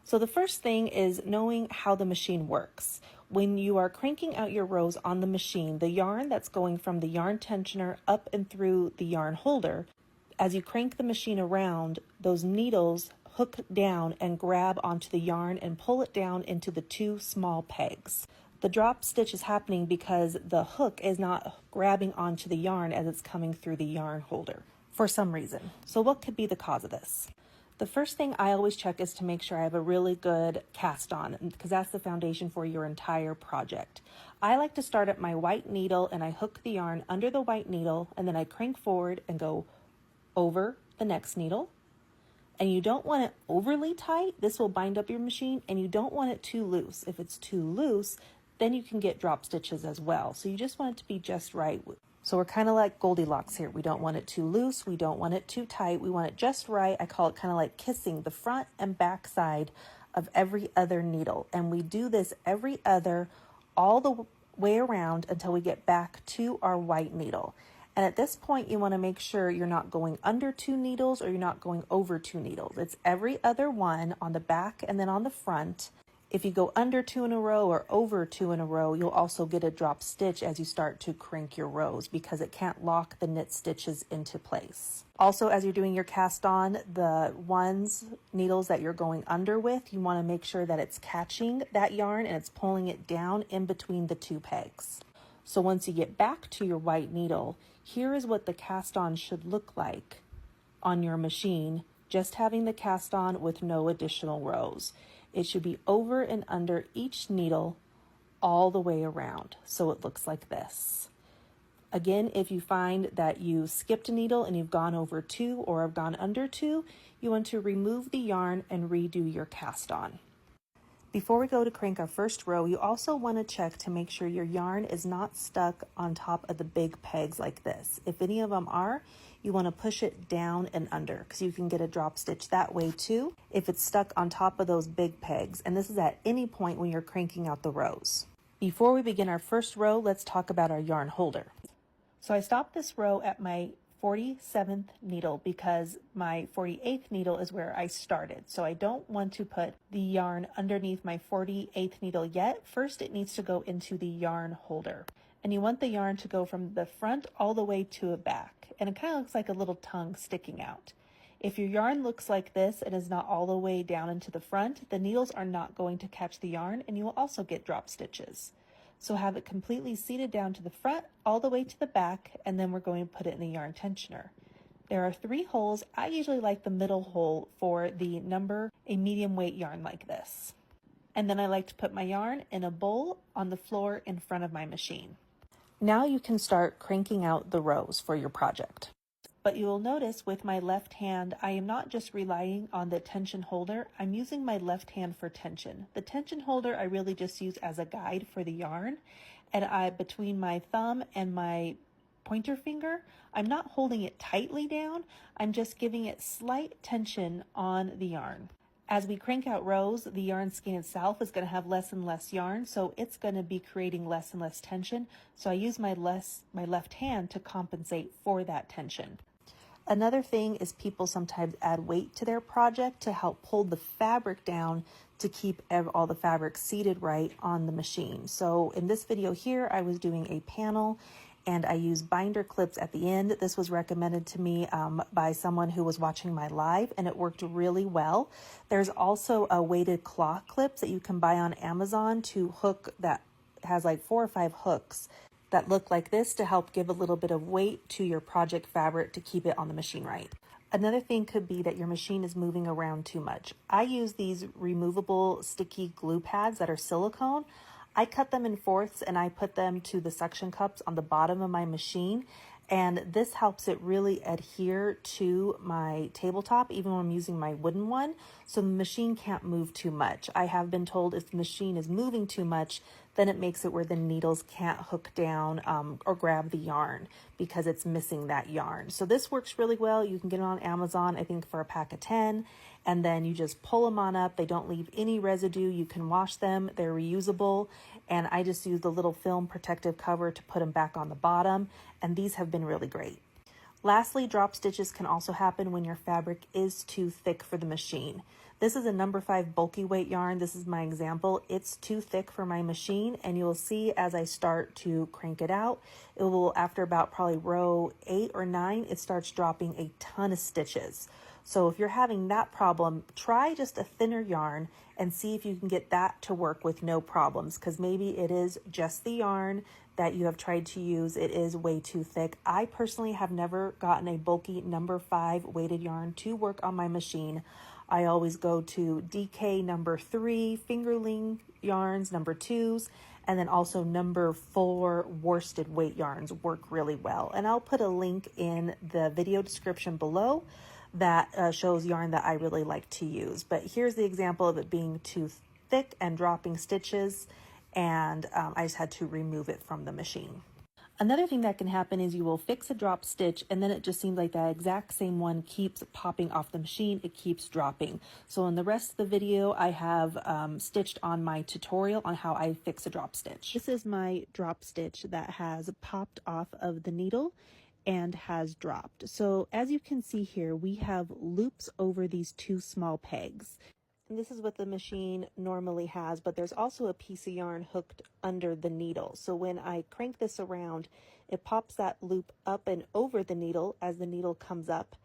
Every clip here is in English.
So the first thing is knowing how the machine works. When you are cranking out your rows on the machine, the yarn that's going from the yarn tensioner up and through the yarn holder, as you crank the machine around, those needles hook down and grab onto the yarn and pull it down into the two small pegs. The drop stitch is happening because the hook is not grabbing onto the yarn as it's coming through the yarn holder for some reason. So what could be the cause of this? The first thing I always check is to make sure I have a really good cast on, because that's the foundation for your entire project. I like to start at my white needle and I hook the yarn under the white needle, and then I crank forward and go over the next needle. And you don't want it overly tight. This will bind up your machine, and you don't want it too loose. If it's too loose, then you can get drop stitches as well. So you just want it to be just right. So we're kind of like Goldilocks here. We don't want it too loose. We don't want it too tight. We want it just right. I call it kind of like kissing the front and back side of every other needle. And we do this every other all the way around until we get back to our white needle. And at this point, you want to make sure you're not going under two needles or you're not going over two needles. It's every other one on the back and then on the front. If you go under two in a row or over two in a row, you'll also get a drop stitch as you start to crank your rows because it can't lock the knit stitches into place. Also, as you're doing your cast on, the needles that you're going under with, you want to make sure that it's catching that yarn and it's pulling it down in between the two pegs. So once you get back to your white needle, here is what the cast on should look like on your machine, just having the cast on with no additional rows. It should be over and under each needle all the way around. So it looks like this. Again, if you find that you skipped a needle and you've gone over two or have gone under two, you want to remove the yarn and redo your cast on. Before we go to crank our first row, you also want to check to make sure your yarn is not stuck on top of the big pegs like this. If any of them are, you want to push it down and under because you can get a drop stitch that way too if it's stuck on top of those big pegs. And this is at any point when you're cranking out the rows. Before we begin our first row, let's talk about our yarn holder. So I stopped this row at my 47th needle because my 48th needle is where I started. So I don't want to put the yarn underneath my 48th needle yet. First, it needs to go into the yarn holder. And you want the yarn to go from the front all the way to the back. And it kind of looks like a little tongue sticking out. If your yarn looks like this and is not all the way down into the front, the needles are not going to catch the yarn and you will also get drop stitches. So have it completely seated down to the front, all the way to the back, and then we're going to put it in the yarn tensioner. There are 3 holes. I usually like the middle hole for the number, a medium weight yarn like this. And then I like to put my yarn in a bowl on the floor in front of my machine. Now you can start cranking out the rows for your project. But you will notice with my left hand, I am not just relying on the tension holder, I'm using my left hand for tension. The tension holder I really just use as a guide for the yarn, and between my thumb and my pointer finger, I'm not holding it tightly down, I'm just giving it slight tension on the yarn. As we crank out rows, the yarn skein itself is going to have less and less yarn, so it's going to be creating less and less tension. So I use my left hand to compensate for that tension. Another thing is people sometimes add weight to their project to help pull the fabric down to keep all the fabric seated right on the machine. So in this video here, I was doing a panel and I used binder clips at the end. This was recommended to me by someone who was watching my live, and it worked really well. There's also a weighted claw clips that you can buy on Amazon to hook that has like 4 or 5 hooks that look like this to help give a little bit of weight to your project fabric to keep it on the machine right. Another thing could be that your machine is moving around too much. I use these removable sticky glue pads that are silicone. I cut them in fourths and I put them to the suction cups on the bottom of my machine. And this helps it really adhere to my tabletop, even when I'm using my wooden one, so the machine can't move too much. I have been told if the machine is moving too much, then it makes it where the needles can't hook down or grab the yarn because it's missing that yarn. So this works really well. You can get it on Amazon, I think for a pack of 10, and then you just pull them on up. They don't leave any residue. You can wash them. They're reusable. And I just use the little film protective cover to put them back on the bottom. And these have been really great. Lastly, drop stitches can also happen when your fabric is too thick for the machine. This is a number 5 bulky weight yarn. This is my example. It's too thick for my machine, and you'll see as I start to crank it out, it will, after about probably row 8 or 9, it starts dropping a ton of stitches. So if you're having that problem, try just a thinner yarn and see if you can get that to work with no problems, because maybe it is just the yarn that you have tried to use. It is way too thick. I personally have never gotten a bulky number 5 weighted yarn to work on my machine. I always go to DK number 3 fingerling yarns, number 2s, and then also number 4 worsted weight yarns work really well. And I'll put a link in the video description below that shows yarn that I really like to use. But here's the example of it being too thick and dropping stitches, and I just had to remove it from the machine. Another thing that can happen is you will fix a drop stitch and then it just seems like that exact same one keeps popping off the machine. It keeps dropping. So in the rest of the video, I have stitched on my tutorial on how I fix a drop stitch. This is my drop stitch that has popped off of the needle and has dropped. So as you can see here, we have loops over these 2 small pegs. And this is what the machine normally has, but there's also a piece of yarn hooked under the needle. So when I crank this around, it pops that loop up and over the needle as the needle comes up.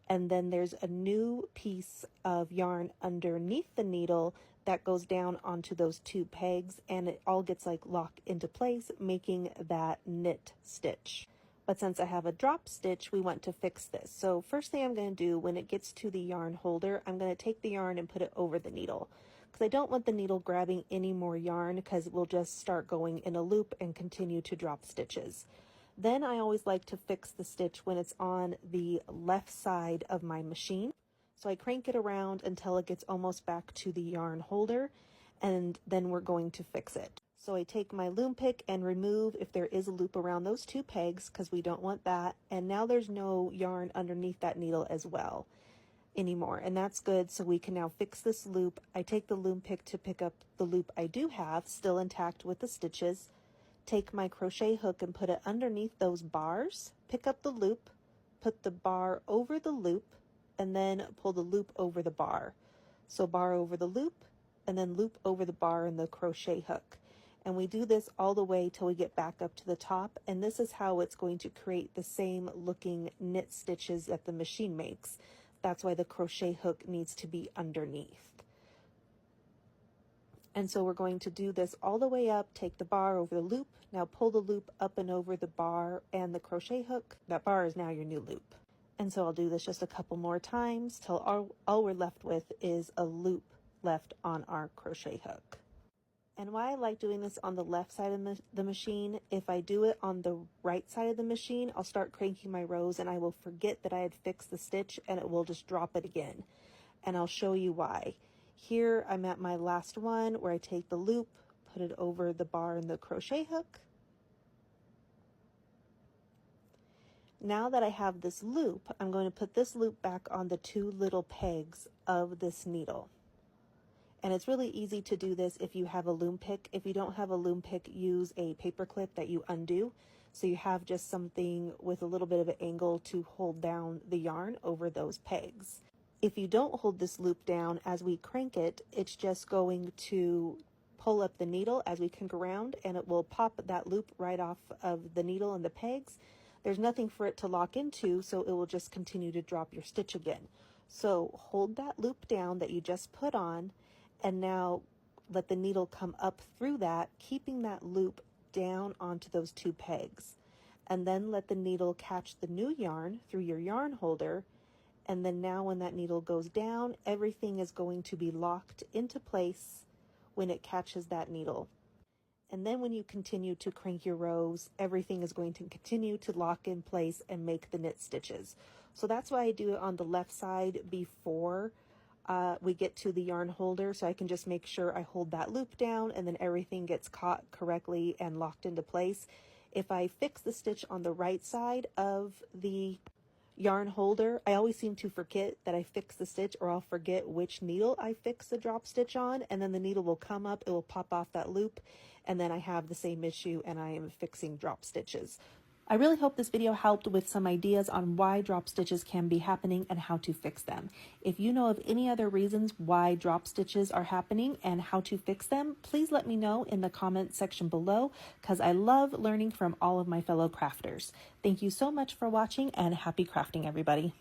And then there's a new piece of yarn underneath the needle that goes down onto those 2 pegs, and it all gets like locked into place, making that knit stitch. But since I have a drop stitch, we want to fix this. So first thing I'm going to do when it gets to the yarn holder, I'm going to take the yarn and put it over the needle, because I don't want the needle grabbing any more yarn, because it will just start going in a loop and continue to drop stitches. Then I always like to fix the stitch when it's on the left side of my machine. So I crank it around until it gets almost back to the yarn holder, and then we're going to fix it. So I take my loom pick and remove if there is a loop around those 2 pegs, because we don't want that. And now there's no yarn underneath that needle as well anymore, and that's good. So we can now fix this loop. I take the loom pick to pick up the loop I do have still intact with the stitches, take my crochet hook and put it underneath those bars, pick up the loop, put the bar over the loop, and then pull the loop over the bar. So bar over the loop, and then loop over the bar and the crochet hook. And we do this all the way till we get back up to the top, and this is how it's going to create the same looking knit stitches that the machine makes. That's why the crochet hook needs to be underneath. And so we're going to do this all the way up, take the bar over the loop, now pull the loop up and over the bar and the crochet hook. That bar is now your new loop. And so I'll do this just a couple more times till all we're left with is a loop left on our crochet hook. And why I like doing this on the left side of the machine, if I do it on the right side of the machine, I'll start cranking my rows and I will forget that I had fixed the stitch and it will just drop it again. And I'll show you why. Here I'm at my last one where I take the loop, put it over the bar and the crochet hook. Now that I have this loop, I'm going to put this loop back on the 2 little pegs of this needle. And it's really easy to do this if you have a loom pick. If you don't have a loom pick, use a paper clip that you undo. So you have just something with a little bit of an angle to hold down the yarn over those pegs. If you don't hold this loop down as we crank it, it's just going to pull up the needle as we crank around, and it will pop that loop right off of the needle and the pegs. There's nothing for it to lock into, so it will just continue to drop your stitch again. So hold that loop down that you just put on, and now let the needle come up through that, keeping that loop down onto those 2 pegs. And then let the needle catch the new yarn through your yarn holder. And then now when that needle goes down, everything is going to be locked into place when it catches that needle. And then when you continue to crank your rows, everything is going to continue to lock in place and make the knit stitches. So that's why I do it on the left side before we get to the yarn holder, so I can just make sure I hold that loop down and then everything gets caught correctly and locked into place. If I fix the stitch on the right side of the yarn holder, I always seem to forget that I fixed the stitch, or I'll forget which needle I fixed the drop stitch on, and then the needle will come up, it will pop off that loop, and then I have the same issue and I am fixing drop stitches. I really hope this video helped with some ideas on why drop stitches can be happening and how to fix them. If you know of any other reasons why drop stitches are happening and how to fix them, please let me know in the comment section below, because I love learning from all of my fellow crafters. Thank you so much for watching, and happy crafting, everybody.